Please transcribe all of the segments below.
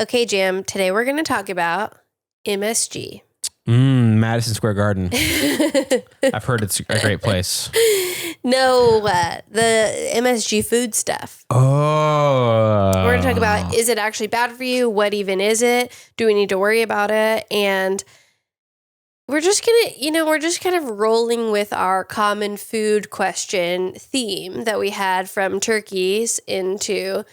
Okay, Jam, today we're going to talk about MSG. Madison Square Garden. I've heard it's a great place. No, the MSG food stuff. Oh. We're going to talk about, is it actually bad for you? What even is it? Do we need to worry about it? And we're just going to, we're just kind of rolling with our common food question theme that we had from turkeys into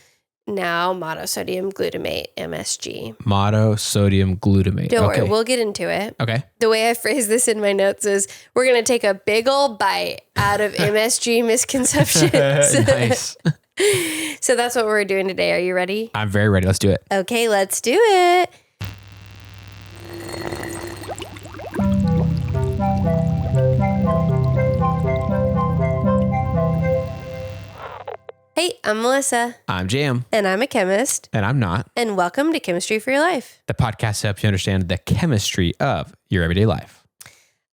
now monosodium glutamate, MSG. Monosodium glutamate. Don't worry, we'll get into it. Okay. The way I phrase this in my notes is we're going to take a big old bite out of MSG misconceptions. Nice. So that's what we're doing today. Are you ready? I'm very ready. Let's do it. Okay, let's do it. Hey, I'm Melissa. I'm Jam. And I'm a chemist. And I'm not. And welcome to Chemistry for Your Life. The podcast helps you understand the chemistry of your everyday life.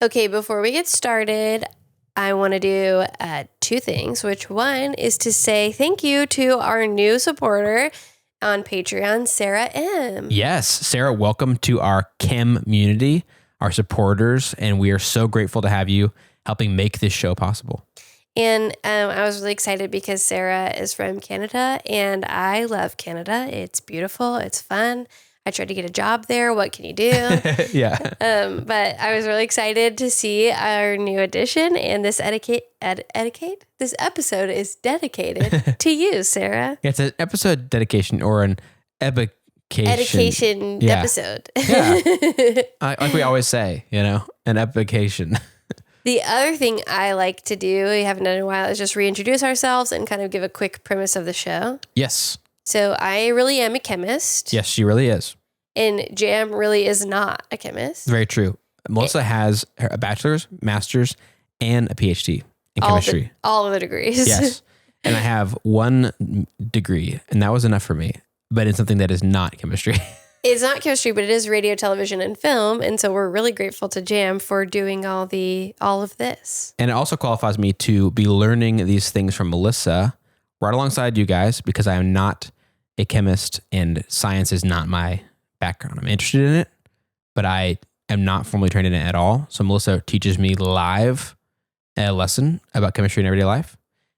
Okay, before we get started, I want to do two things, which one is to say thank you to our new supporter on Patreon, Sarah M. Yes, Sarah, welcome to our chem community, our supporters, and we are so grateful to have you helping make this show possible. And I was really excited because Sarah is from Canada, and I love Canada. It's beautiful. It's fun. I tried to get a job there. What can you do? Yeah. But I was really excited to see our new edition, and this this episode is dedicated to you, Sarah. It's an episode dedication or an education episode. Yeah. Like we always say, an epication. The other thing I like to do, we haven't done in a while, is just reintroduce ourselves and kind of give a quick premise of the show. Yes. So I really am a chemist. Yes, she really is. And Jam really is not a chemist. Very true. Melissa has a bachelor's, master's, and a PhD in chemistry. All of the degrees. Yes. And I have one degree, and that was enough for me, but it's something that is not chemistry. It's not chemistry, but it is radio, television, and film. And so we're really grateful to Jam for doing all of this. And it also qualifies me to be learning these things from Melissa right alongside you guys, because I am not a chemist and science is not my background. I'm interested in it, but I am not formally trained in it at all. So Melissa teaches me live a lesson about chemistry in everyday life,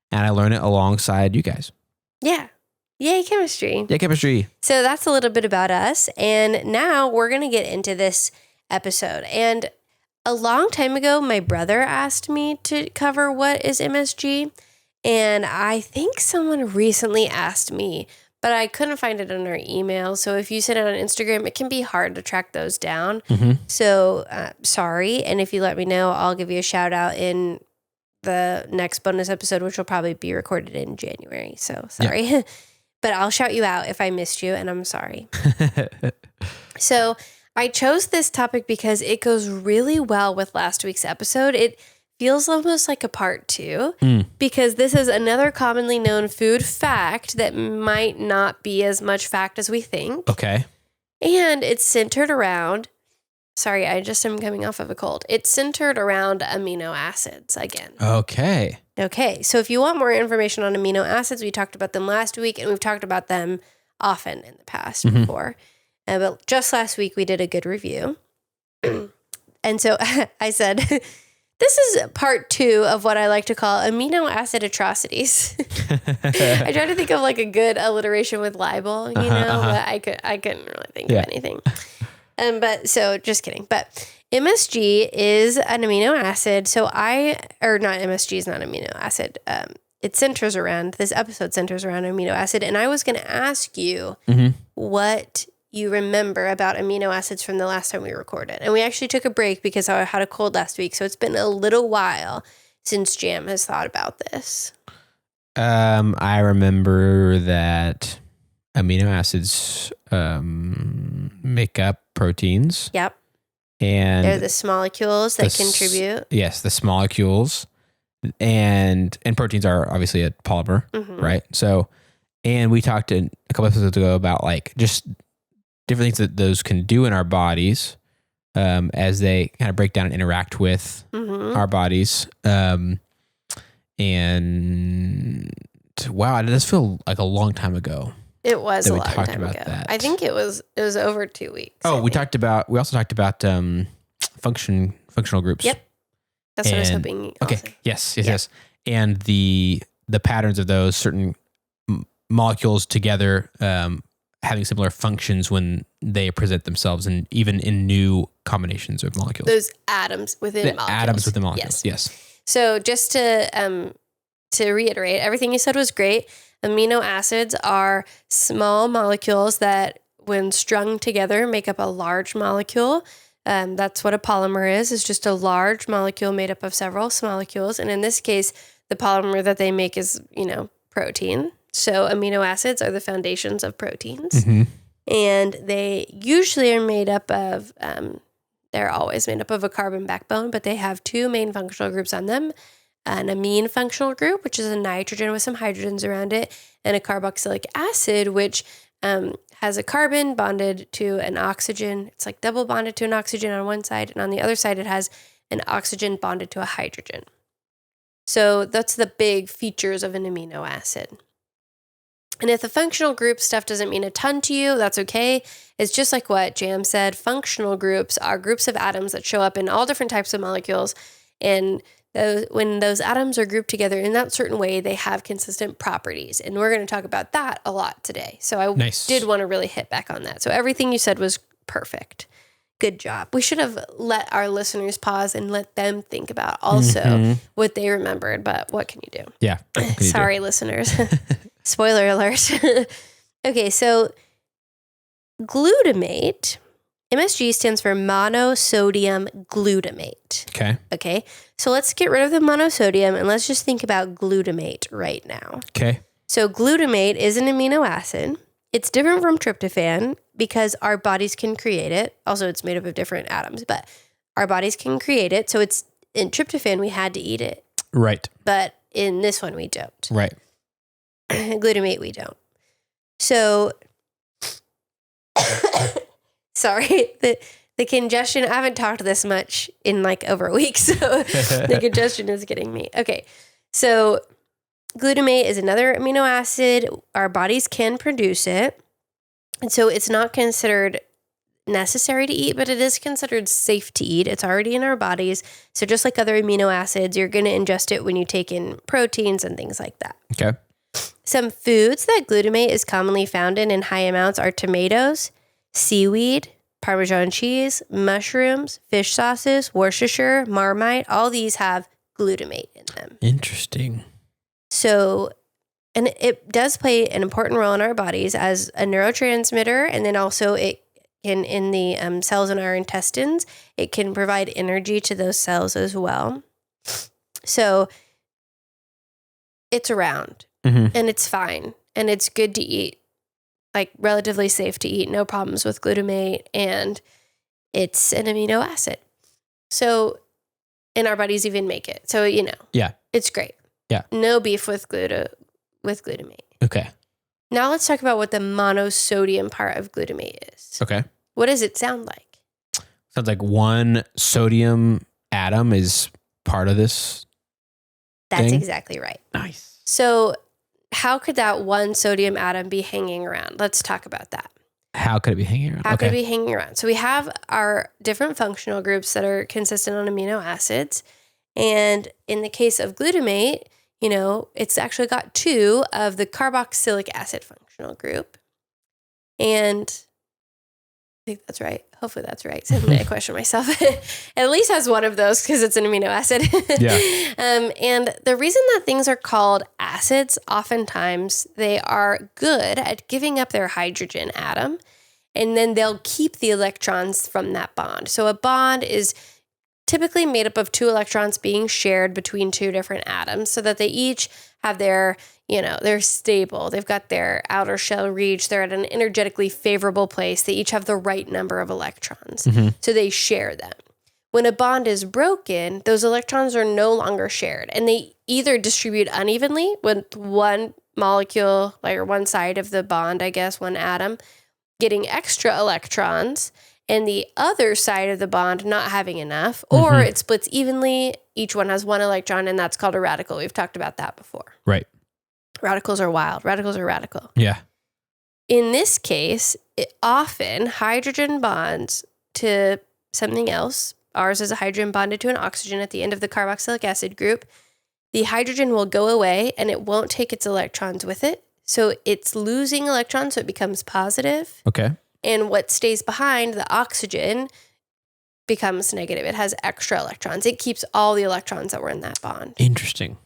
and I learn it alongside you guys. Yeah. Yay, chemistry. Yeah, chemistry. So that's a little bit about us. And now we're going to get into this episode. And a long time ago, my brother asked me to cover what is MSG. And I think someone recently asked me, but I couldn't find it on our email. So if you send it on Instagram, it can be hard to track those down. Mm-hmm. So sorry. And if you let me know, I'll give you a shout out in the next bonus episode, which will probably be recorded in January. So sorry. Yeah. But I'll shout you out if I missed you, and I'm sorry. So I chose this topic because it goes really well with last week's episode. It feels almost like a part two, because this is another commonly known food fact that might not be as much fact as we think. Okay. And it's centered around, sorry, I just am coming off of a cold. It's centered around amino acids again. Okay, so if you want more information on amino acids, we talked about them last week, and we've talked about them often in the past before. But just last week, we did a good review. And so I said, this is part two of what I like to call amino acid atrocities. I tried to think of like a good alliteration with libel, but I couldn't really think of anything. But so just kidding. But MSG is an amino acid. So not MSG is not an amino acid. This episode centers around amino acid. And I was going to ask you what you remember about amino acids from the last time we recorded. And we actually took a break because I had a cold last week. So it's been a little while since Jam has thought about this. I remember that amino acids make up proteins. Yep. And they're the molecules that contribute. Yes, the molecules. And proteins are obviously a polymer, right? So, and we talked a couple episodes ago about like just different things that those can do in our bodies as they kind of break down and interact with our bodies. And wow, it does feel like a long time ago. It was a long time ago. That. I think it was over 2 weeks. Oh, we also talked about functional groups. Yep. That's what I was hoping. Okay. Yes. And the patterns of those certain molecules together having similar functions when they present themselves, and even in new combinations of molecules. Those atoms within molecules. Atoms within molecules. Yes. So just to reiterate, everything you said was great. Amino acids are small molecules that, when strung together, make up a large molecule. That's what a polymer is just a large molecule made up of several small molecules. And in this case, the polymer that they make is, protein. So amino acids are the foundations of proteins. Mm-hmm. And they usually are made up of, they're always made up of a carbon backbone, but they have two main functional groups on them. An amine functional group, which is a nitrogen with some hydrogens around it, and a carboxylic acid, which has a carbon bonded to an oxygen. It's like double bonded to an oxygen on one side, and on the other side it has an oxygen bonded to a hydrogen. So that's the big features of an amino acid. And if the functional group stuff doesn't mean a ton to you, that's okay. It's just like what Jam said. Functional groups are groups of atoms that show up in all different types of molecules, and when those atoms are grouped together in that certain way, they have consistent properties. And we're going to talk about that a lot today. So I did want to really hit back on that. So everything you said was perfect. Good job. We should have let our listeners pause and let them think about also what they remembered. But what can you do? Yeah. Sorry, listeners. Spoiler alert. Okay, so glutamate... MSG stands for monosodium glutamate. Okay. So let's get rid of the monosodium and let's just think about glutamate right now. Okay. So glutamate is an amino acid. It's different from tryptophan because our bodies can create it. Also, it's made up of different atoms, but our bodies can create it. So it's in tryptophan, we had to eat it. Right. But in this one, we don't. Right. Glutamate, we don't. So... Sorry, the congestion, I haven't talked this much in like over a week, so the congestion is getting me. Okay, so glutamate is another amino acid. Our bodies can produce it, and so it's not considered necessary to eat, but it is considered safe to eat. It's already in our bodies, so just like other amino acids, you're going to ingest it when you take in proteins and things like that. Okay. Some foods that glutamate is commonly found in high amounts are tomatoes, seaweed, Parmesan cheese, mushrooms, fish sauces, Worcestershire, Marmite. All these have glutamate in them. Interesting. So, and it does play an important role in our bodies as a neurotransmitter, and then also it can, in the cells in our intestines, it can provide energy to those cells as well. So, it's around, and it's fine, and it's good to eat. Like relatively safe to eat, no problems with glutamate, and it's an amino acid. So, and our bodies even make it. So, it's great. Yeah. No beef with glutamate. Okay. Now let's talk about what the monosodium part of glutamate is. Okay. What does it sound like? Sounds like one sodium atom is part of this That's thing? Exactly right. Nice. So, how could that one sodium atom be hanging around? Let's talk about that. How could it be hanging around? How could it be hanging around? So we have our different functional groups that are consistent on amino acids. And in the case of glutamate, it's actually got two of the carboxylic acid functional group. And I think that's right. Hopefully that's right. Suddenly I question myself. It at least has one of those because it's an amino acid. Yeah. And the reason that things are called acids, oftentimes they are good at giving up their hydrogen atom, and then they'll keep the electrons from that bond. So a bond is typically made up of two electrons being shared between two different atoms so that they each have their, they're stable. They've got their outer shell reach. They're at an energetically favorable place. They each have the right number of electrons. So they share them. When a bond is broken, those electrons are no longer shared, and they either distribute unevenly with one molecule, like or one side of the bond, I guess, one atom, getting extra electrons, and the other side of the bond not having enough, or it splits evenly. Each one has one electron, and that's called a radical. We've talked about that before. Right. Radicals are wild. Radicals are radical. Yeah. in this case, often hydrogen bonds to something else. Ours is a hydrogen bonded to an oxygen at the end of the carboxylic acid group. The hydrogen will go away and it won't take its electrons with it. So it's losing electrons, so it becomes positive. Okay. And what stays behind, the oxygen, becomes negative. It has extra electrons. It keeps all the electrons that were in that bond. Interesting.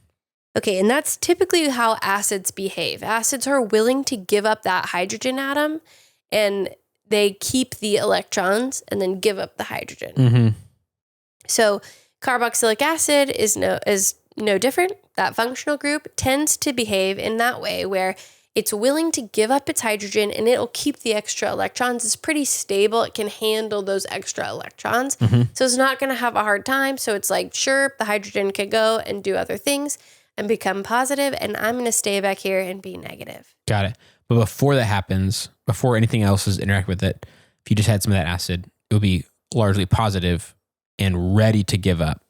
Okay, and that's typically how acids behave. Acids are willing to give up that hydrogen atom, and they keep the electrons and then give up the hydrogen. Mm-hmm. So carboxylic acid is no different. That functional group tends to behave in that way where it's willing to give up its hydrogen and it'll keep the extra electrons. It's pretty stable. It can handle those extra electrons. Mm-hmm. So it's not going to have a hard time. So it's like, sure, the hydrogen could go and do other things and become positive, and I'm going to stay back here and be negative. Got it. But before that happens, before anything else is interact with it, if you just had some of that acid, it would be largely positive and ready to give up.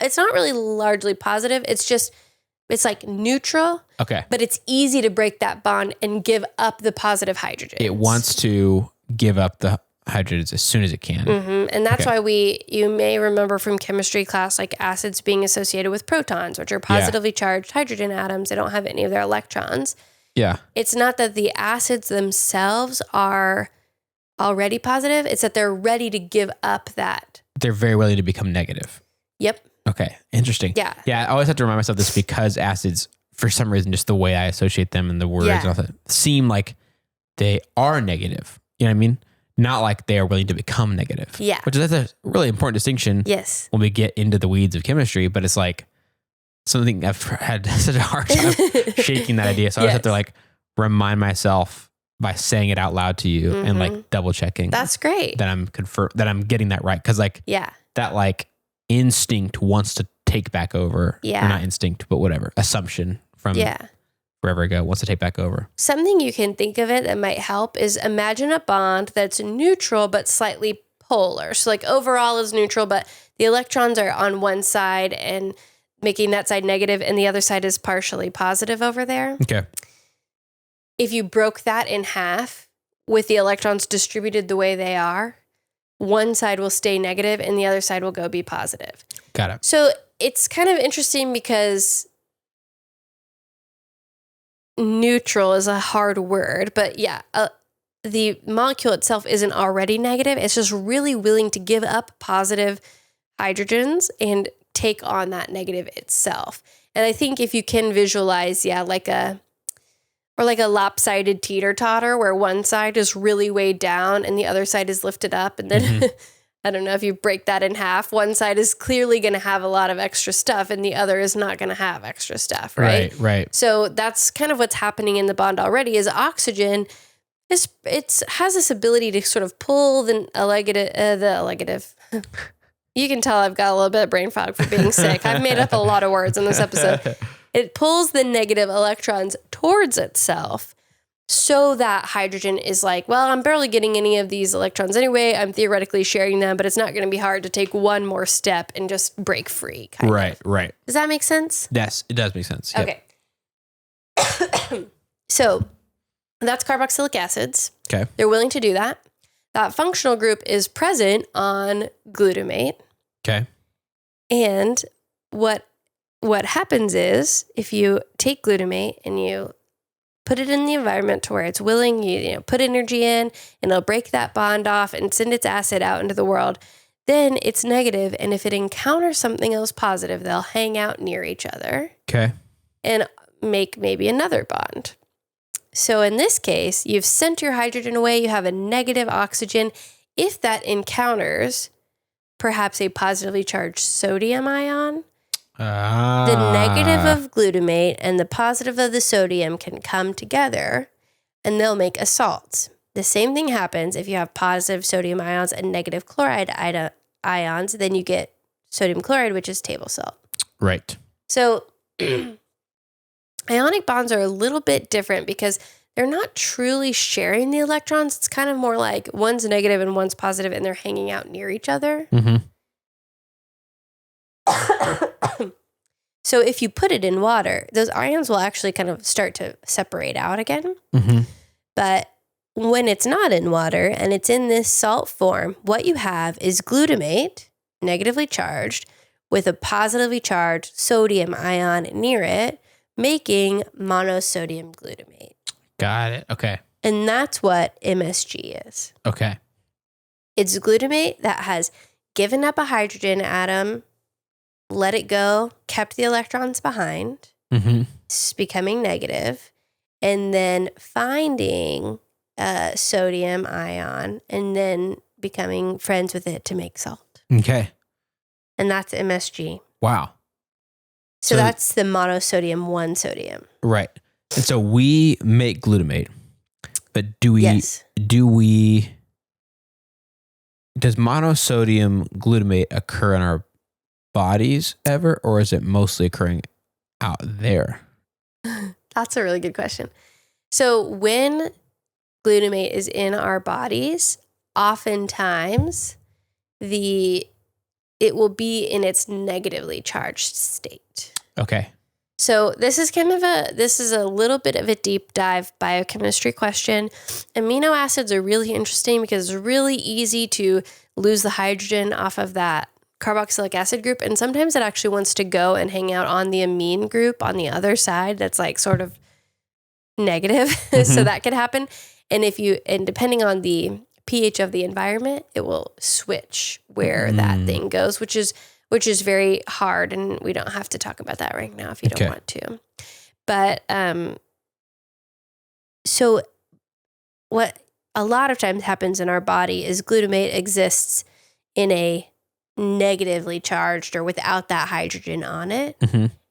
It's not really largely positive. It's like neutral. Okay. But it's easy to break that bond and give up the positive hydrogen. It wants to give up the hydrogens as soon as it can. Mm-hmm. And that's why you may remember from chemistry class, like acids being associated with protons, which are positively charged hydrogen atoms. They don't have any of their electrons. Yeah. It's not that the acids themselves are already positive. It's that they're ready to give up that. They're very willing to become negative. Yep. Okay. Interesting. Yeah. Yeah. I always have to remind myself this because acids, for some reason, just the way I associate them and the words and all that, seem like they are negative. You know what I mean? Not like they are willing to become negative. Yeah. Which is a really important distinction. Yes. When we get into the weeds of chemistry, but it's like something I've had such a hard time shaking that idea. So I always have to like remind myself by saying it out loud to you and like double checking. That's great. That I'm getting that right. Cause like that like instinct wants to take back over. Yeah. Or not instinct, but whatever. Assumption from wherever I go wants to take back over. Something you can think of it that might help is imagine a bond that's neutral but slightly polar. So like overall is neutral, but the electrons are on one side and making that side negative and the other side is partially positive over there. Okay. If you broke that in half with the electrons distributed the way they are, one side will stay negative and the other side will go be positive. Got it. So it's kind of interesting because neutral is a hard word, but the molecule itself isn't already negative. It's just really willing to give up positive hydrogens and take on that negative itself. And I think if you can visualize, like a lopsided teeter-totter where one side is really weighed down and the other side is lifted up. And then I don't know if you break that in half, one side is clearly going to have a lot of extra stuff and the other is not going to have extra stuff, right? Right. So that's kind of what's happening in the bond already is oxygen has this ability to sort of pull the negative. You can tell I've got a little bit of brain fog for being sick. I've made up a lot of words in this episode. It pulls the negative electrons towards itself so that hydrogen is like, well, I'm barely getting any of these electrons anyway. I'm theoretically sharing them, but it's not going to be hard to take one more step and just break free. Right. Does that make sense? Yes, it does make sense. Okay. Yep. So that's carboxylic acids. Okay. They're willing to do that. That functional group is present on glutamate. Okay. And what happens is if you take glutamate and you put it in the environment to where it's willing, you put energy in and it'll break that bond off and send its acid out into the world, then it's negative. And if it encounters something else positive, they'll hang out near each other. Okay. And make maybe another bond. So in this case, you've sent your hydrogen away, you have a negative oxygen. If that encounters perhaps a positively charged sodium ion, the negative of glutamate and the positive of the sodium can come together and they'll make a salt. The same thing happens if you have positive sodium ions and negative chloride ions, then you get sodium chloride, which is table salt. Right. So ionic bonds are a little bit different because they're not truly sharing the electrons. It's kind of more like one's negative and one's positive and they're hanging out near each other. Mm-hmm. So if you put it in water, those ions will actually kind of start to separate out again. But when it's not in water and it's in this salt form, what you have is glutamate, negatively charged, with a positively charged sodium ion near it, making monosodium glutamate. Got it. Okay. And that's what MSG is. Okay. It's glutamate that has given up a hydrogen atom, let it go, kept the electrons behind, it's becoming negative, and then finding a sodium ion and then becoming friends with it to make salt. Okay. And that's MSG. Wow. So that's the monosodium 1 sodium. Right. And so we make glutamate, but does monosodium glutamate occur in our bodies ever, or is it mostly occurring out there? That's a really good question. So when glutamate is in our bodies, oftentimes it will be in its negatively charged state. Okay. So this is a little bit of a deep dive biochemistry question. Amino acids are really interesting because it's really easy to lose the hydrogen off of that carboxylic acid group. And sometimes it actually wants to go and hang out on the amine group on the other side that's like sort of negative. So that could happen. And depending on the pH of the environment, it will switch where that thing goes, which is very hard. And we don't have to talk about that right now if you don't want to. But so what a lot of times happens in our body is glutamate exists in a negatively charged or without that hydrogen on it.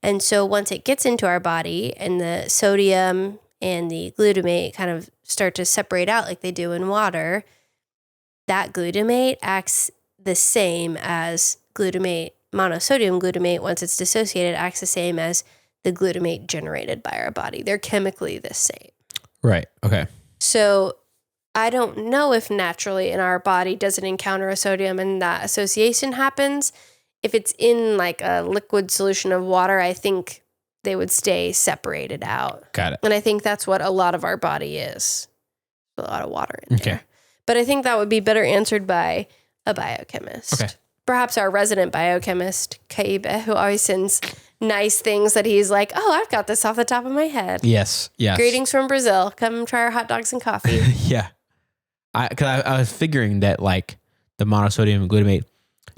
And so once it gets into our body and the sodium and the glutamate kind of start to separate out like they do in water, that glutamate acts the same as glutamate, monosodium glutamate, once it's dissociated, acts the same as the glutamate generated by our body. They're chemically the same. Right. Okay. So I don't know if naturally in our body does it encounter a sodium and that association happens. If it's in like a liquid solution of water, I think they would stay separated out. Got it. And I think that's what a lot of our body is. A lot of water in there. But I think that would be better answered by a biochemist. Okay. Perhaps our resident biochemist, Kaibe, who always sends nice things that he's like, oh, I've got this off the top of my head. Yes. Greetings from Brazil. Come try our hot dogs and coffee. Yeah. I was figuring that like the monosodium glutamate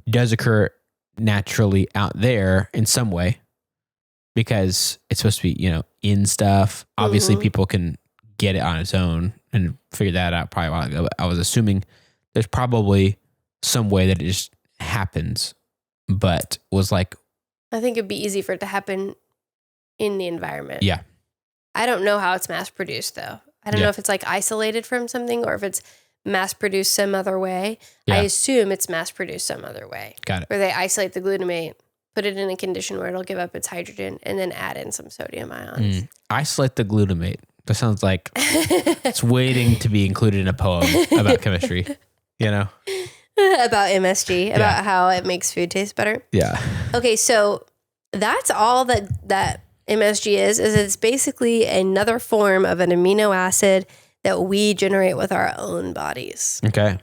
does occur naturally out there in some way because it's supposed to be, in stuff. Obviously people can get it on its own and figure that out probably a while ago. But I was assuming there's probably some way that it just happens, but was like, I think it'd be easy for it to happen in the environment. Yeah. I don't know how it's mass produced though. I don't know if it's like isolated from something or if it's mass produced some other way. Yeah. I assume it's mass produced some other way. Got it. Where they isolate the glutamate, put it in a condition where it'll give up its hydrogen, and then add in some sodium ions. Isolate the glutamate. That sounds like it's waiting to be included in a poem about chemistry, About MSG, about how it makes food taste better. Yeah. Okay, so that's all that MSG is it's basically another form of an amino acid that we generate with our own bodies. Okay.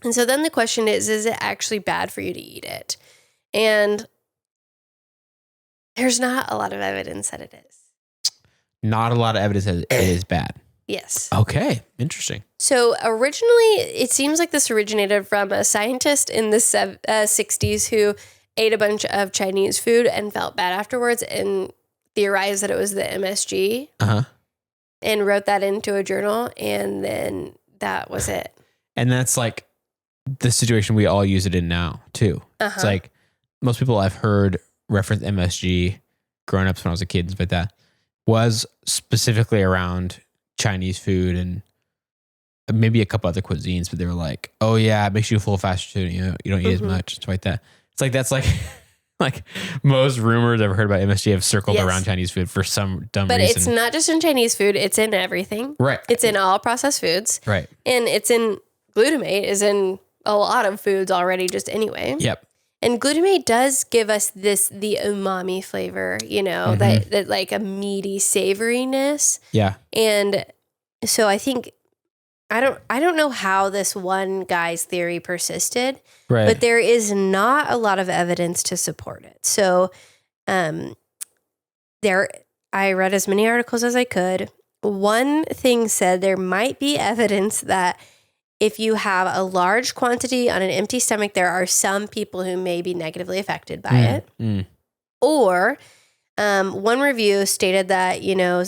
And so then the question is it actually bad for you to eat it? And there's not a lot of evidence that it is. Not a lot of evidence that it is bad. Yes. Okay. Interesting. So originally, it seems like this originated from a scientist in the 60s who ate a bunch of Chinese food and felt bad afterwards and theorized that it was the MSG. And wrote that into a journal, and then that was it. And that's like the situation we all use it in now, too. It's like most people I've heard reference MSG growing up when I was a kid and stuff like that was specifically around Chinese food and maybe a couple other cuisines, but they were like, oh yeah, it makes you full faster too. You don't eat as much, stuff like that. It's like, that's like... Like most rumors I've ever heard about MSG have circled around Chinese food for some dumb reason. But it's not just in Chinese food. It's in everything. Right. It's in all processed foods. Right. And it's in glutamate is in a lot of foods already just anyway. Yep. And glutamate does give us the umami flavor, that like a meaty savoriness. Yeah. And so I think, I don't know how this one guy's theory persisted, right. but there is not a lot of evidence to support it. So I read as many articles as I could. One thing said there might be evidence that if you have a large quantity on an empty stomach, there are some people who may be negatively affected by it. Or one review stated that,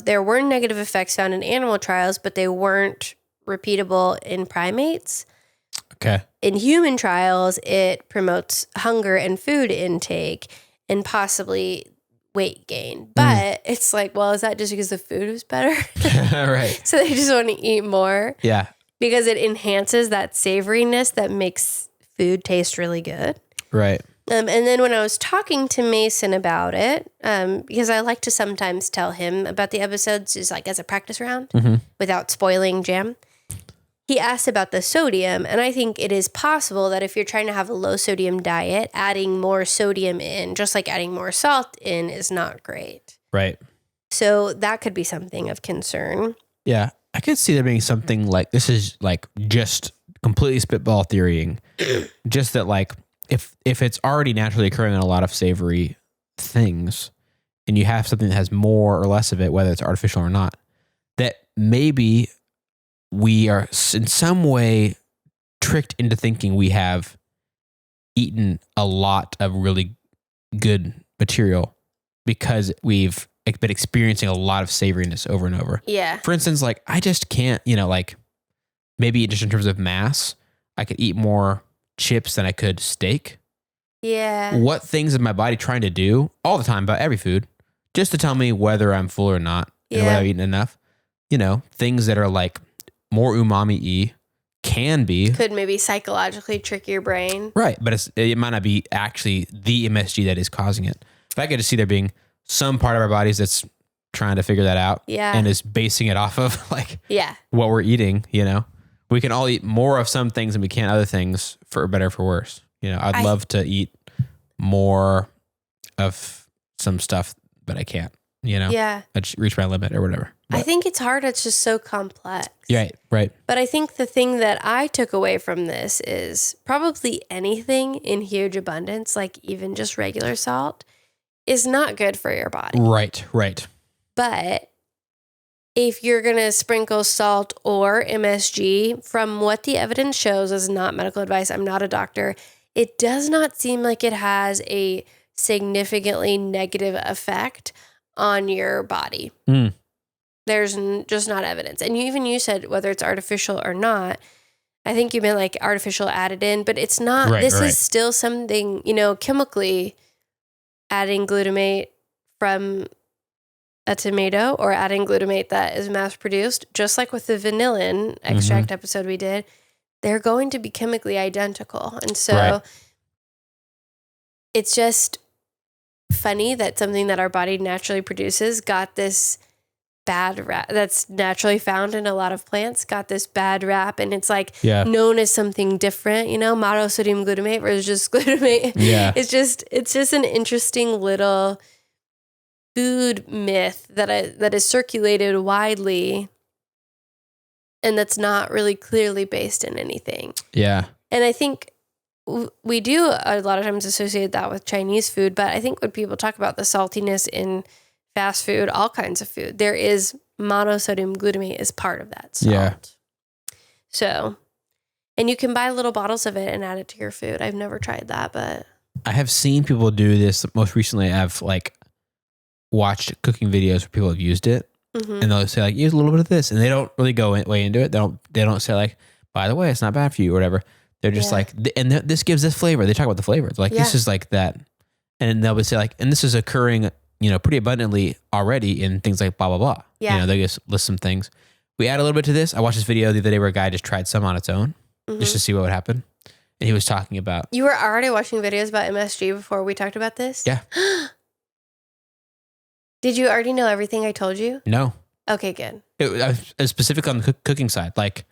there were negative effects found in animal trials, but they weren't repeatable in primates. Okay. In human trials, it promotes hunger and food intake and possibly weight gain. But it's like, well, is that just because the food was better? Right. So they just want to eat more. Yeah. Because it enhances that savoriness that makes food taste really good. Right. And then when I was talking to Mason about it, because I like to sometimes tell him about the episodes just like as a practice round without spoiling jam, he asked about the sodium. And I think it is possible that if you're trying to have a low sodium diet, adding more sodium in, just like adding more salt in, is not great. Right. So that could be something of concern. Yeah. I could see there being something like, this is like just completely spitball theorying. Just that like, if it's already naturally occurring in a lot of savory things and you have something that has more or less of it, whether it's artificial or not, that maybe we are in some way tricked into thinking we have eaten a lot of really good material because we've been experiencing a lot of savoriness over and over. Yeah. For instance, like I just can't, like maybe just in terms of mass, I could eat more chips than I could steak. Yeah. What things is my body trying to do all the time about every food just to tell me whether I'm full or not and whether I've eaten enough? Things that are like more umami-y could maybe psychologically trick your brain. Right. But it might not be actually the MSG that is causing it. If I could just see there being some part of our bodies that's trying to figure that out and is basing it off of like what we're eating, we can all eat more of some things than we can other things, for better or for worse. I'd love to eat more of some stuff, but I can't, I just reach my limit or whatever. But I think it's hard. It's just so complex. Right. But I think the thing that I took away from this is probably anything in huge abundance, like even just regular salt, is not good for your body. Right. But if you're going to sprinkle salt or MSG, from what the evidence shows, is not medical advice, I'm not a doctor, it does not seem like it has a significantly negative effect on your body. There's just not evidence. And you said whether it's artificial or not. I think you meant like artificial added in, but it's not. This is still something, chemically adding glutamate from a tomato or adding glutamate that is mass produced, just like with the vanillin extract episode we did, they're going to be chemically identical. And so it's just funny that something that our body naturally produces got this bad rap that's naturally found in a lot of plants, got this bad rap, and it's like known as something different, monosodium glutamate versus just glutamate. It's just an interesting little food myth that is circulated widely and that's not really clearly based in anything. Yeah. And I think we do a lot of times associate that with Chinese food, but I think when people talk about the saltiness in fast food, all kinds of food, there is monosodium glutamate as part of that salt. Yeah. So, and you can buy little bottles of it and add it to your food. I've never tried that, but I have seen people do this. Most recently, I've like watched cooking videos where people have used it, and they'll say like, use a little bit of this, and they don't really go way into it. They don't say like, by the way, it's not bad for you or whatever. They're just like, and this gives this flavor. They talk about the flavor. They're like, this is like that, and they'll say like, and this is occurring, pretty abundantly already in things like blah blah blah. Yeah. They just list some things. We add a little bit to this. I watched this video the other day where a guy just tried some on its own, just to see what would happen. And he was talking about... You were already watching videos about MSG before we talked about this? Yeah. Did you already know everything I told you? No. Okay, good. It was specific on the cooking side. Like,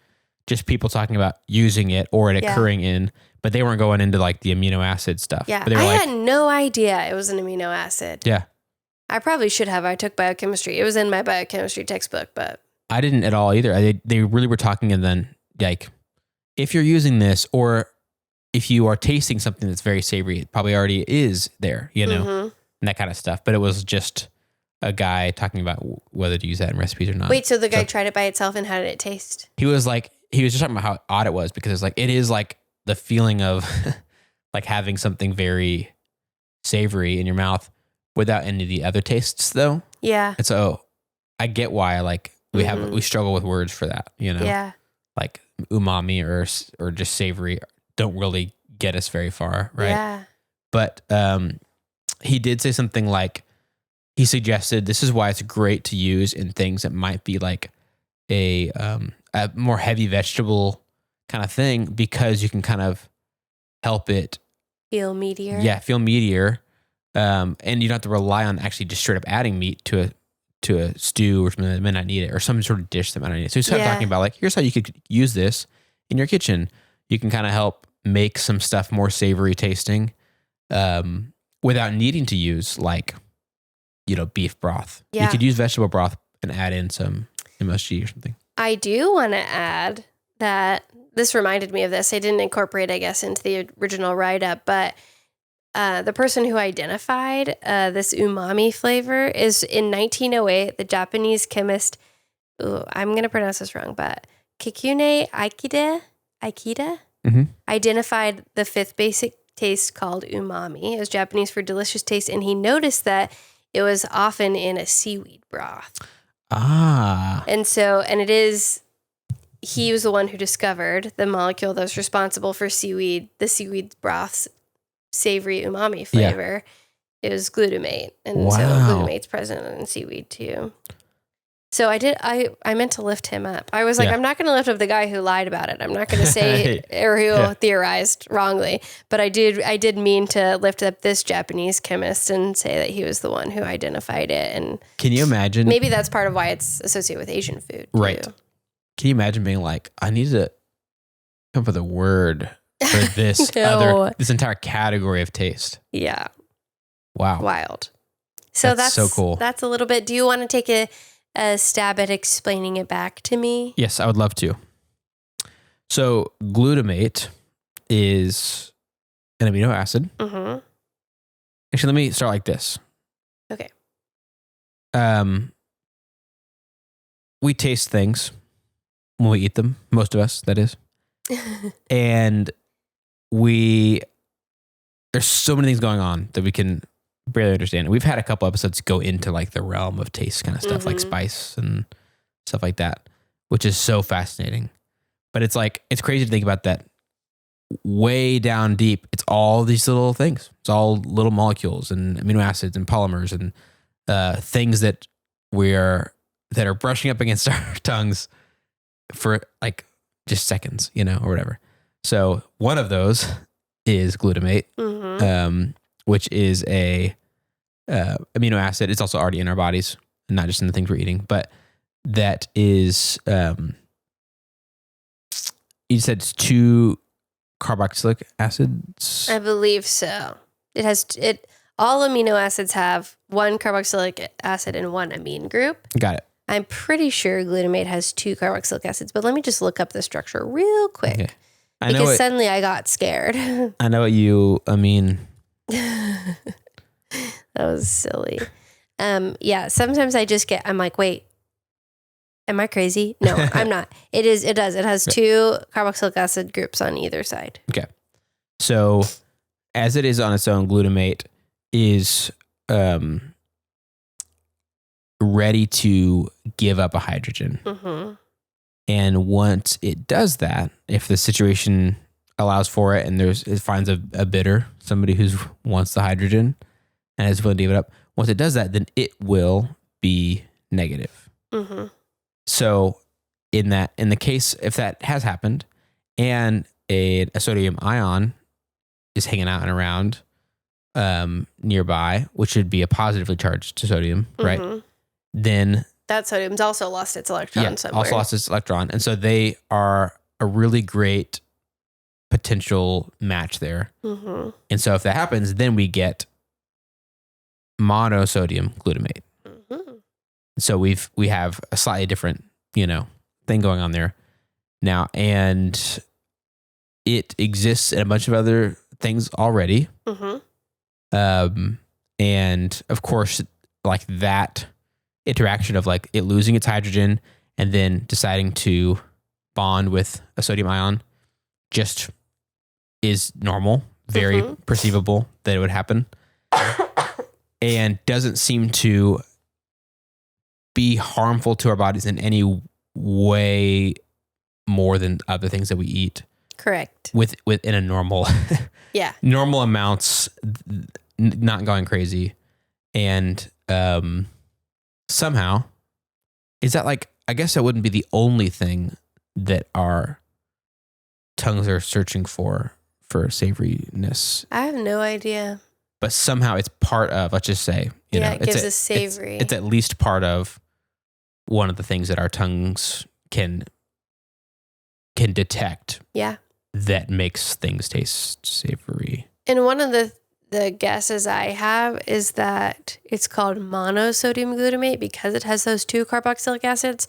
just people talking about using it or it occurring in, but they weren't going into like the amino acid stuff. Yeah, but they were I had no idea it was an amino acid. Yeah. I probably should have. I took biochemistry. It was in my biochemistry textbook, but I didn't at all either. They really were talking, and then like, if you're using this or if you are tasting something that's very savory, it probably already is there, you know, and that kind of stuff. But it was just a guy talking about whether to use that in recipes or not. Wait, so the guy tried it by itself, and how did it taste? He was just talking about how odd it was, because it is like the feeling of like having something very savory in your mouth without any of the other tastes though. Yeah. And so I get why like we struggle with words for that, you know? Yeah. Like umami or just savory don't really get us very far, right? Yeah. But he did say something like, he suggested this is why it's great to use in things that might be like a more heavy vegetable kind of thing, because you can kind of help it feel meatier. Yeah, feel meatier. And you don't have to rely on actually just straight up adding meat to a stew or something that may not need it, or some sort of dish that might not need it. So he started talking about like, here's how you could use this in your kitchen. You can kind of help make some stuff more savory tasting without needing to use like, you know, beef broth. Yeah. You could use vegetable broth and add in some MSG or something. I do want to add that this reminded me of this. I didn't incorporate, I guess, into the original write-up, but the person who identified this umami flavor is in 1908, the Japanese chemist, I'm going to pronounce this wrong, but Kikune Aikida identified the fifth basic taste called umami. It was Japanese for delicious taste, and he noticed that it was often in a seaweed broth. And he was the one who discovered the molecule that was responsible for the seaweed broth's savory umami flavor. Yeah. It was glutamate. And so glutamate's present in seaweed too. So I meant to lift him up. I was like, I'm not going to lift up the guy who lied about it. I'm not going to say or who theorized wrongly, but I did mean to lift up this Japanese chemist and say that he was the one who identified it. And can you imagine? Maybe that's part of why it's associated with Asian food. Right. Too. Can you imagine being like, I need to come up with a word for this this entire category of taste? Yeah. Wow. Wild. So that's so cool. That's a little bit. Do you want to take a stab at explaining it back to me? Yes, I would love to. So glutamate is an amino acid. Mm-hmm. Actually, let me start like this. Okay. We taste things when we eat them. Most of us, that is. And there's so many things going on that we can barely understand. We've had a couple episodes go into like the realm of taste kind of stuff, like spice and stuff like that, which is so fascinating. But it's crazy to think about that way down deep. It's all these little things. It's all little molecules and amino acids and polymers and things that are brushing up against our tongues for like just seconds, you know, or whatever. So one of those is glutamate, which is a amino acid. It's also already in our bodies, and not just in the things we're eating, but that is, you said it's 2 carboxylic acids? I believe so. All amino acids have 1 carboxylic acid and 1 amine group. Got it. I'm pretty sure glutamate has 2 carboxylic acids, but let me just look up the structure real quick. Okay. Because suddenly I got scared. I know what you mean. That was silly. Sometimes I'm like, wait, am I crazy? No, I'm not. It does. It has 2 carboxylic acid groups on either side. Okay. So as it is on its own, glutamate is ready to give up a hydrogen. Mm-hmm. And once it does that, if the situation allows for it and it finds a bidder, somebody who wants the hydrogen and is willing to give it up, once it does that, then it will be negative. Mm-hmm. So in the case, if that has happened and a sodium ion is hanging out and around nearby, which should be a positively charged to sodium, right? Then that sodium's also lost its electron somewhere. Also lost its electron. And so they are a really great potential match there. Mm-hmm. And so if that happens, then we get monosodium glutamate. Mm-hmm. So we have a slightly different, thing going on there now, and it exists in a bunch of other things already. Mm-hmm. And of course, like that interaction of like it losing its hydrogen and then deciding to bond with a sodium ion just is normal, very perceivable that it would happen, and doesn't seem to be harmful to our bodies in any way more than other things that we eat. Correct. Within a normal, normal amounts, not going crazy. And somehow, is that like, I guess that wouldn't be the only thing that our tongues are searching for savoriness. I have no idea. But somehow it's part of, let's just say, it gives us savory. It's at least part of one of the things that our tongues can detect. Yeah. That makes things taste savory. And one of the guesses I have is that it's called monosodium glutamate because it has those 2 carboxylic acids.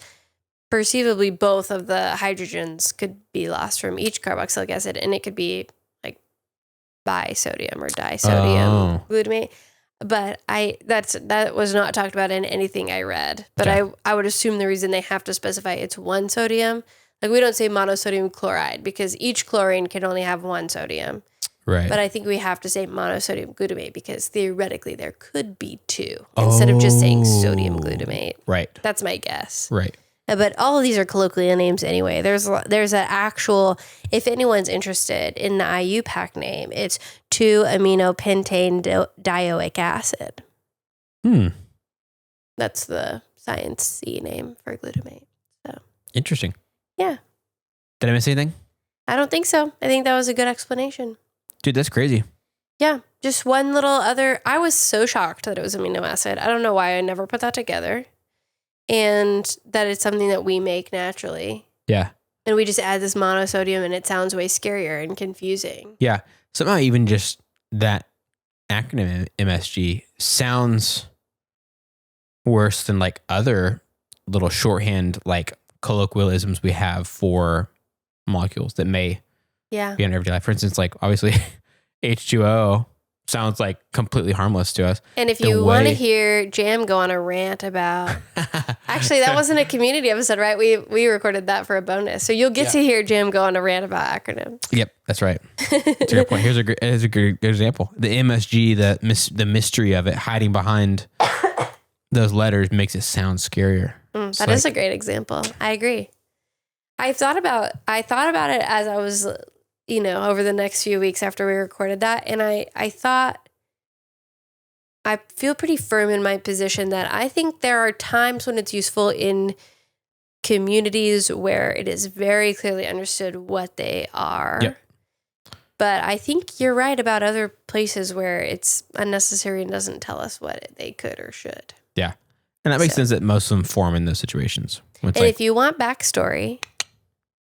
Perceivably, both of the hydrogens could be lost from each carboxylic acid, and it could be like bisodium or disodium glutamate. But that was not talked about in anything I read. But I would assume the reason they have to specify it's 1 sodium, like we don't say monosodium chloride because each chlorine can only have 1 sodium. Right. But I think we have to say monosodium glutamate because theoretically there could be 2 instead of just saying sodium glutamate. Right. That's my guess. Right. But all of these are colloquial names anyway. There's an actual, if anyone's interested in the IUPAC name, it's 2-aminopentane dioic acid. That's the science-y name for glutamate. So interesting. Yeah. Did I miss anything? I don't think so. I think that was a good explanation. Dude, that's crazy. Yeah. Just one little other, I was so shocked that it was amino acid. I don't know why I never put that together. And that it's something that we make naturally. Yeah. And we just add this monosodium and it sounds way scarier and confusing. Yeah. Somehow even just that acronym MSG sounds worse than like other little shorthand like colloquialisms we have for molecules that may be in everyday life. For instance, like obviously H2O sounds like completely harmless to us. And if you want to hear Jam go on a rant about, actually that wasn't a community episode, right? We recorded that for a bonus. So you'll get to hear Jam go on a rant about acronyms. Yep, that's right. That's a good point. Here's a good example. The MSG, the mystery of it hiding behind those letters makes it sound scarier. That is a great example. I agree. I thought about it as I was, over the next few weeks after we recorded that. And I thought, I feel pretty firm in my position that I think there are times when it's useful in communities where it is very clearly understood what they are. Yep. But I think you're right about other places where it's unnecessary and doesn't tell us what they could or should. Yeah. And that makes sense that most of them form in those situations. And if you want backstory,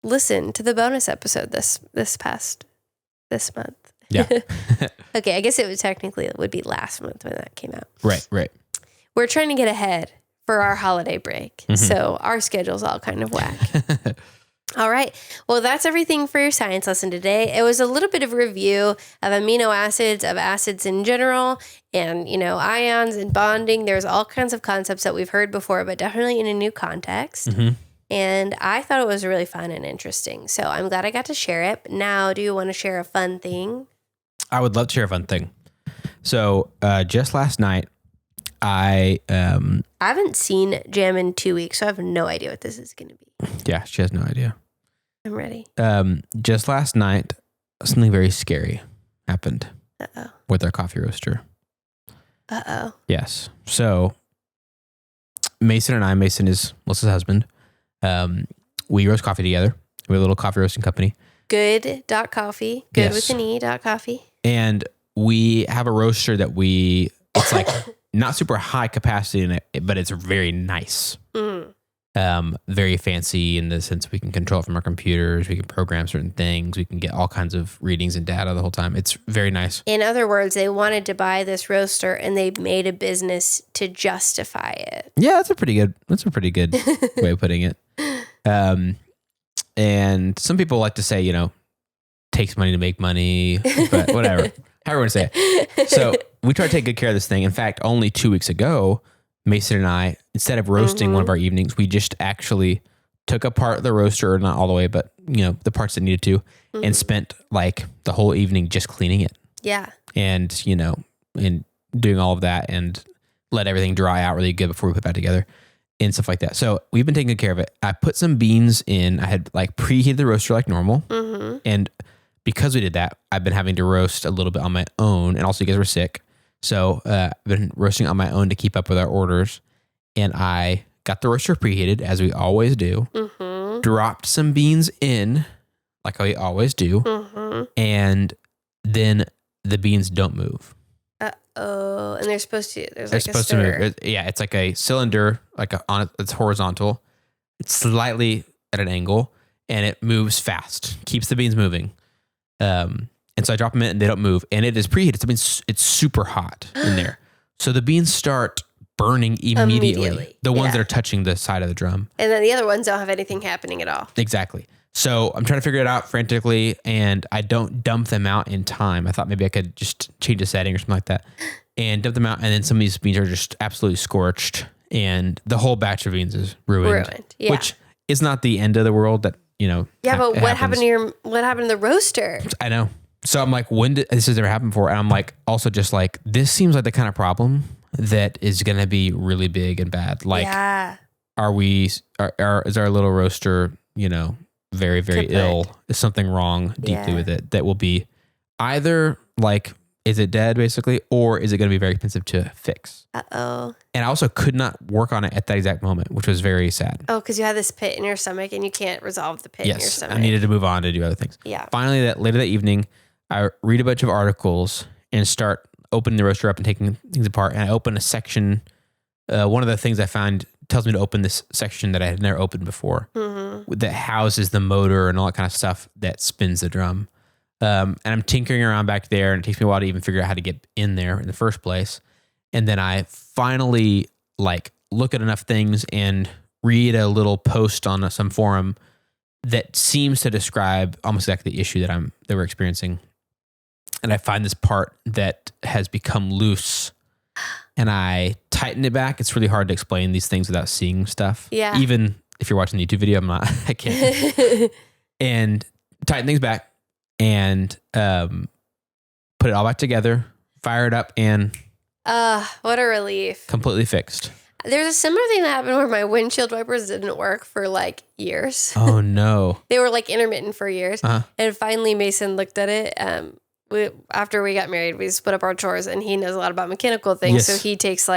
listen to the bonus episode this month. Yeah. Okay, I guess it would be last month when that came out. Right. We're trying to get ahead for our holiday break. Mm-hmm. So our schedule's all kind of whack. All right. Well, that's everything for your science lesson today. It was a little bit of a review of amino acids, of acids in general, and, ions and bonding. There's all kinds of concepts that we've heard before, but definitely in a new context. Mm-hmm. And I thought it was really fun and interesting. So I'm glad I got to share it. Now, do you want to share a fun thing? I would love to share a fun thing. So just last night, I haven't seen Jam in 2 weeks, so I have no idea what this is going to be. Yeah, she has no idea. I'm ready. Just last night, something very scary happened. Uh-oh. With our coffee roaster. Uh-oh. Yes. So Mason is Melissa's husband. We roast coffee together. We have a little coffee roasting company. Good.coffee. Good with an E.coffee. And we have a roaster that it's like not super high capacity in it, but it's very nice. Mm. very fancy in the sense we can control it from our computers. We can program certain things. We can get all kinds of readings and data the whole time. It's very nice. In other words, they wanted to buy this roaster and they made a business to justify it. Yeah, that's a pretty good way of putting it. And some people like to say, takes money to make money, but whatever. However you want to say it. So we try to take good care of this thing. In fact, only 2 weeks ago, Mason and I, instead of roasting one of our evenings, we just actually took apart the roaster, or not all the way, but the parts that needed to, and spent like the whole evening just cleaning it. Yeah. And, and doing all of that and let everything dry out really good before we put it back together and stuff like that. So we've been taking good care of it. I put some beans in. I had like preheated the roaster like normal. And because we did that, I've been having to roast a little bit on my own. And also you guys were sick. So I've been roasting on my own to keep up with our orders. And I got the roaster preheated, as we always do. Dropped some beans in, like we always do. And then the beans don't move. Uh-oh. And they're supposed to. They're supposed to move. Yeah, it's like a cylinder, it's horizontal. It's slightly at an angle, and it moves fast. Keeps the beans moving. And so I drop them in and they don't move. And it is preheated. So it's super hot in there. So the beans start burning immediately. The ones that are touching the side of the drum. And then the other ones don't have anything happening at all. Exactly. So I'm trying to figure it out frantically, and I don't dump them out in time. I thought maybe I could just change a setting or something like that and dump them out. And then some of these beans are just absolutely scorched, and the whole batch of beans is ruined. Yeah. Which is not the end of the world that, Yeah, but what happened to the roaster? I know. So I'm like, when did this has ever happened before? And I'm like, also just like, this seems like the kind of problem that is going to be really big and bad. Like, is our little roaster, very, very ill? Is something wrong deeply with it that will be either like, is it dead basically, or is it going to be very expensive to fix? Uh-oh. And I also could not work on it at that exact moment, which was very sad. Oh, because you had this pit in your stomach and you can't resolve the pit in your stomach. I needed to move on to do other things. Yeah. Finally, later that evening, I read a bunch of articles and start opening the roaster up and taking things apart. And I open a section. One of the things I found tells me to open this section that I had never opened before, that houses the motor and all that kind of stuff that spins the drum. And I'm tinkering around back there, and it takes me a while to even figure out how to get in there in the first place. And then I finally look at enough things and read a little post on some forum that seems to describe almost exactly the issue that we're experiencing. And I find this part that has become loose, and I tighten it back. It's really hard to explain these things without seeing stuff. Yeah. Even if you're watching the YouTube video, I can't. And tighten things back and put it all back together, fire it up, and what a relief. Completely fixed. There's a similar thing that happened where my windshield wipers didn't work for years. Oh no. They were intermittent for years. And finally Mason looked at it. After we got married, we split up our chores, and he knows a lot about mechanical things. Yes. So he takes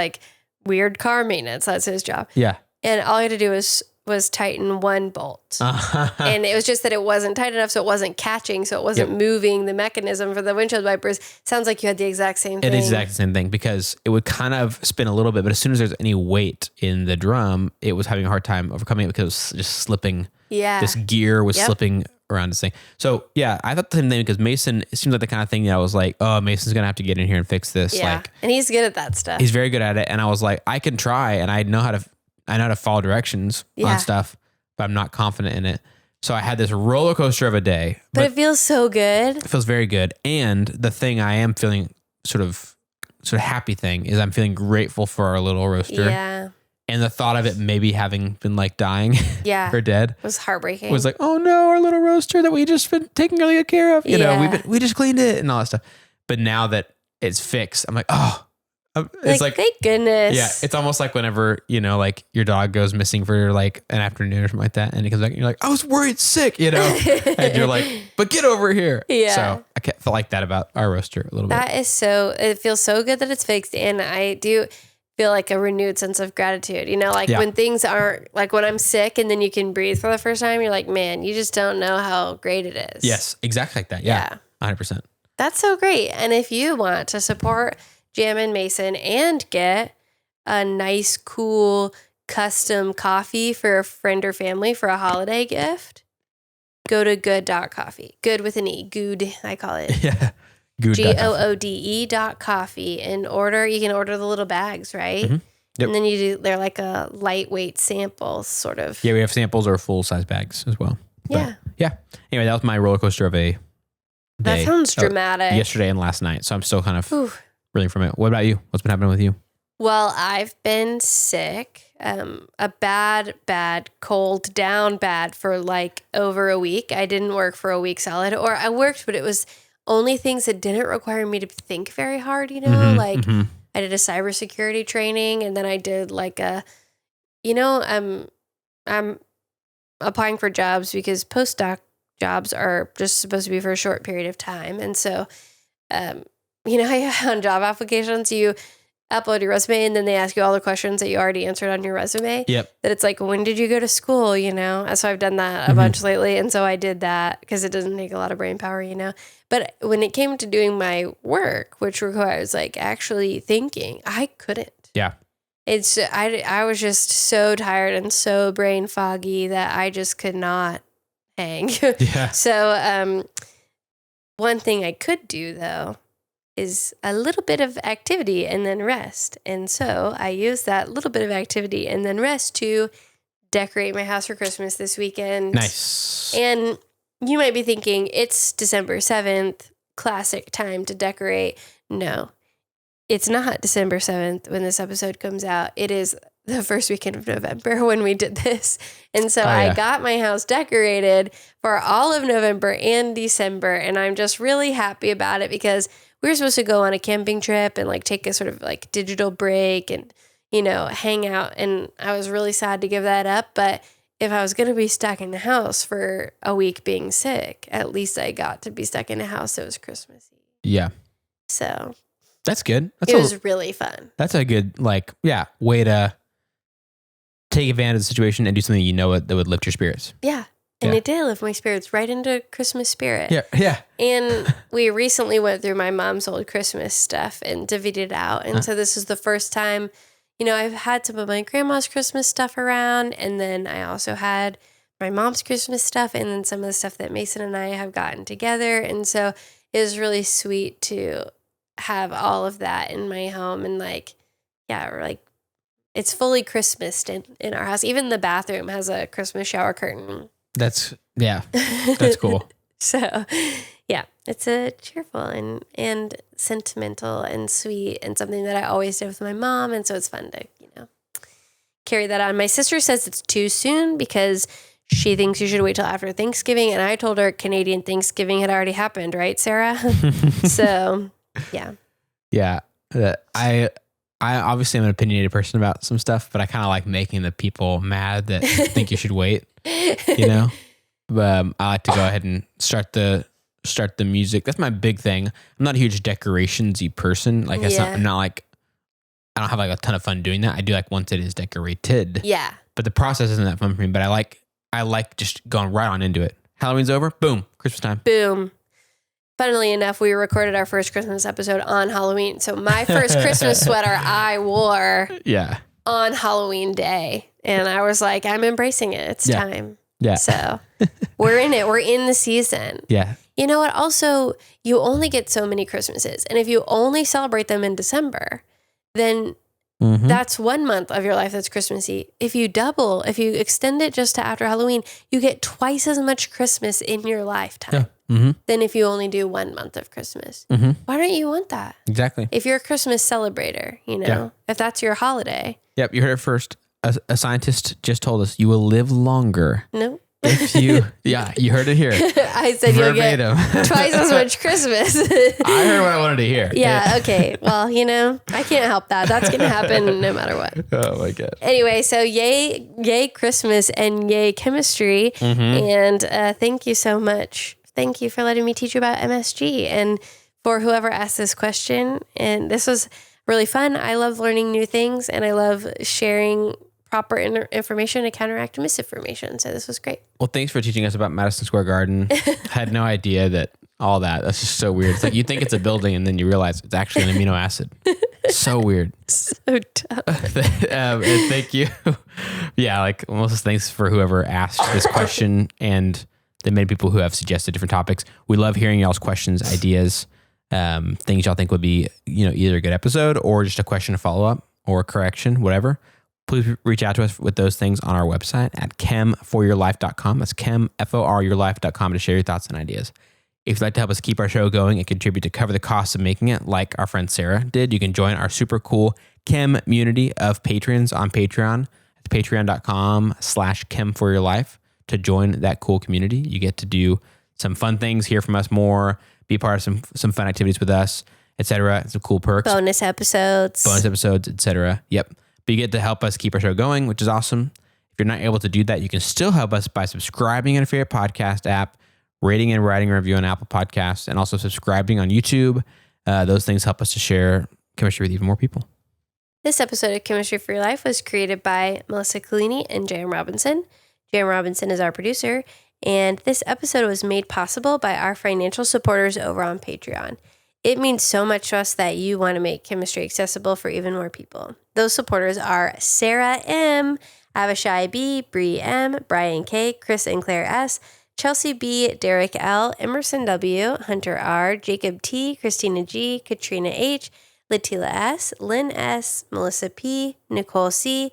weird car maintenance. That's his job. Yeah. And all I had to do was tighten one bolt. And it was just that it wasn't tight enough, so it wasn't catching, so it wasn't moving the mechanism for the windshield wipers. Sounds like you had the exact same thing. It is the exact same thing, because it would kind of spin a little bit, but as soon as there's any weight in the drum, it was having a hard time overcoming it because it was just slipping. Yeah. This gear was slipping around this thing. So yeah, I thought the same thing, because Mason, it seems like the kind of thing that I was like, oh, Mason's going to have to get in here and fix this. Yeah. And he's good at that stuff. He's very good at it. And I was like, I can try, and I know how to follow directions on stuff, but I'm not confident in it. So I had this roller coaster of a day. But it feels so good. It feels very good. And the thing I am feeling sort of happy thing is I'm feeling grateful for our little roaster. Yeah. And the thought of it maybe having been dying or dead was heartbreaking. It was oh no, our little roaster that we just been taking really good care of. You know, we just cleaned it and all that stuff. But now that it's fixed, I'm like, oh, it's thank goodness. Yeah, it's almost like whenever, your dog goes missing for an afternoon or something like that, and it comes back and you're like, I was worried sick, and you're like, but get over here. Yeah. So I felt like that about our roaster a little bit. That is it feels so good that it's fixed, and I do feel a renewed sense of gratitude. When things aren't, when I'm sick and then you can breathe for the first time, you're like, man, you just don't know how great it is. Yes, exactly like that. Yeah. 100%. That's so great. And if you want to support Jam and Mason and get a nice, cool custom coffee for a friend or family for a holiday gift, go to good.coffee. Good with an E. Good, I call it. Yeah. GOODE.coffee and order. You can order the little bags, right? Mm-hmm. Yep. And then they're like a lightweight sample, sort of. Yeah, we have samples or full size bags as well. Yeah. But, yeah. Anyway, that was my roller coaster of a day. That sounds dramatic. Yesterday and last night. So I'm still kind of reeling from it. What about you? What's been happening with you? Well, I've been sick. A bad cold, down bad for like over a week. I didn't work for a week solid, or I worked, but it was only things that didn't require me to think very hard, you know, I did a cybersecurity training, and then I did like I'm applying for jobs because postdoc jobs are just supposed to be for a short period of time. And so, on job applications, you upload your resume and then they ask you all the questions that you already answered on your resume. Yep. That it's like, when did you go to school, And so I've done that a bunch lately. And so I did that because it doesn't take a lot of brain power, But when it came to doing my work, which requires like actually thinking, I couldn't. Yeah. I was just so tired and so brain foggy that I just could not hang. Yeah. So one thing I could do though is a little bit of activity and then rest. And so I used that little bit of activity and then rest to decorate my house for Christmas this weekend. Nice. And you might be thinking, it's December 7th, classic time to decorate. No, it's not December 7th when this episode comes out. It is the first weekend of November when we did this. And so I got my house decorated for all of November and December. And I'm just really happy about it because we were supposed to go on a camping trip and like take a sort of like digital break and, hang out. And I was really sad to give that up. But if I was going to be stuck in the house for a week being sick, at least I got to be stuck in a house that was Christmassy. Yeah. So that's good. It was really fun. That's a good, way to take advantage of the situation and do something that would lift your spirits. Yeah. And it did lift my spirits right into Christmas spirit. Yeah. Yeah. And we recently went through my mom's old Christmas stuff and divvied it out. And so this is the first time, I've had some of my grandma's Christmas stuff around. And then I also had my mom's Christmas stuff and then some of the stuff that Mason and I have gotten together. And so it was really sweet to have all of that in my home. And it's fully Christmased in our house. Even the bathroom has a Christmas shower curtain. That's cool. So, yeah, it's a cheerful and sentimental and sweet and something that I always did with my mom. And so it's fun to, carry that on. My sister says it's too soon because she thinks you should wait till after Thanksgiving. And I told her Canadian Thanksgiving had already happened, right, Sarah? So, yeah. Yeah. I obviously am an opinionated person about some stuff, but I kind of like making the people mad that think you should wait, But I like to go ahead and start the music. That's my big thing. I'm not a huge decorations-y person. Like I'm not like, I don't have like a ton of fun doing that. I do like once it is decorated. Yeah. But the process isn't that fun for me. But I like just going right on into it. Halloween's over. Boom. Christmas time. Boom. Funnily enough, we recorded our first Christmas episode on Halloween. So my first Christmas sweater I wore on Halloween day. And I was like, I'm embracing it. It's time. Yeah. So we're in it. We're in the season. Yeah. You know what? Also, you only get so many Christmases. And if you only celebrate them in December, then that's 1 month of your life that's Christmassy. If you extend it just to after Halloween, you get twice as much Christmas in your lifetime. Yeah. Than if you only do 1 month of Christmas. Why don't you want that? Exactly. If you're a Christmas celebrator, if that's your holiday. Yep, you heard it first. A scientist just told us you will live longer. No. If you, you heard it here. I said verbatim. You'll get twice as much Christmas. I heard what I wanted to hear. Yeah, okay. Well, I can't help that. That's going to happen no matter what. Oh my God. Anyway, so yay Christmas and yay chemistry. And thank you so much. Thank you for letting me teach you about MSG and for whoever asked this question. And this was really fun. I love learning new things and I love sharing proper information to counteract misinformation. So this was great. Well, thanks for teaching us about Madison Square Garden. I had no idea that all that's just so weird. It's like you think it's a building and then you realize it's actually an amino acid. So weird. So dumb. And thank you. Yeah, like most thanks for whoever asked this question and the many people who have suggested different topics. We love hearing y'all's questions, ideas, things y'all think would be, either a good episode or just a question to follow up or correction, whatever. Please reach out to us with those things on our website at chemforyourlife.com. That's chemforyourlife.com to share your thoughts and ideas. If you'd like to help us keep our show going and contribute to cover the costs of making it, like our friend Sarah did, you can join our super cool chem community of patrons on Patreon. It's patreon.com/chemforyourlife. To join that cool community, you get to do some fun things, hear from us more, be part of some fun activities with us, etc. Some cool perks. Bonus episodes, etc. Yep. But you get to help us keep our show going, which is awesome. If you're not able to do that, you can still help us by subscribing in a favorite podcast app, rating and writing a review on Apple Podcasts, and also subscribing on YouTube. Those things help us to share chemistry with even more people. This episode of Chemistry for Your Life was created by Melissa Collini and J.M. Robinson. J.M. Robinson is our producer, and this episode was made possible by our financial supporters over on Patreon. It means so much to us that you want to make chemistry accessible for even more people. Those supporters are Sarah M, Avishai B, Bri M, Brian K, Chris and Claire S, Chelsea B, Derek L, Emerson W, Hunter R, Jacob T, Kristina G, Katrina H, Letila S, Lyn S, Melissa P, Nicole C,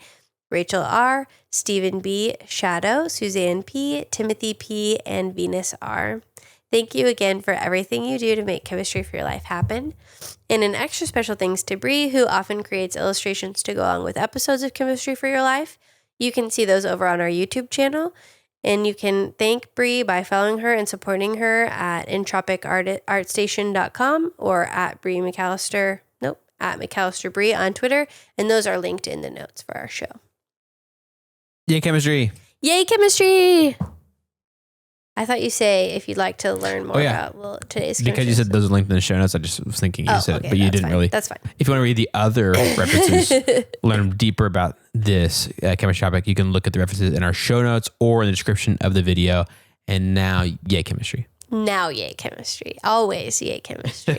Rachel R, Stephen B, Shadow, Suzanne P, Timothy P, and Venus R. Thank you again for everything you do to make Chemistry for Your Life happen. And an extra special thanks to Bri, who often creates illustrations to go along with episodes of Chemistry for Your Life. You can see those over on our YouTube channel. And you can thank Bri by following her and supporting her at entropicartstation.com or at McAllister Bri on Twitter. And those are linked in the notes for our show. Yay, chemistry. Yay, chemistry. I thought you say if you'd like to learn more about today's chemistry. Because you said those are linked in the show notes, I just was thinking you said it, but you didn't really. That's fine. If you want to read the other references, learn deeper about this chemistry topic, you can look at the references in our show notes or in the description of the video. And now, yay, chemistry. Now, yay, chemistry. Always, yay, chemistry.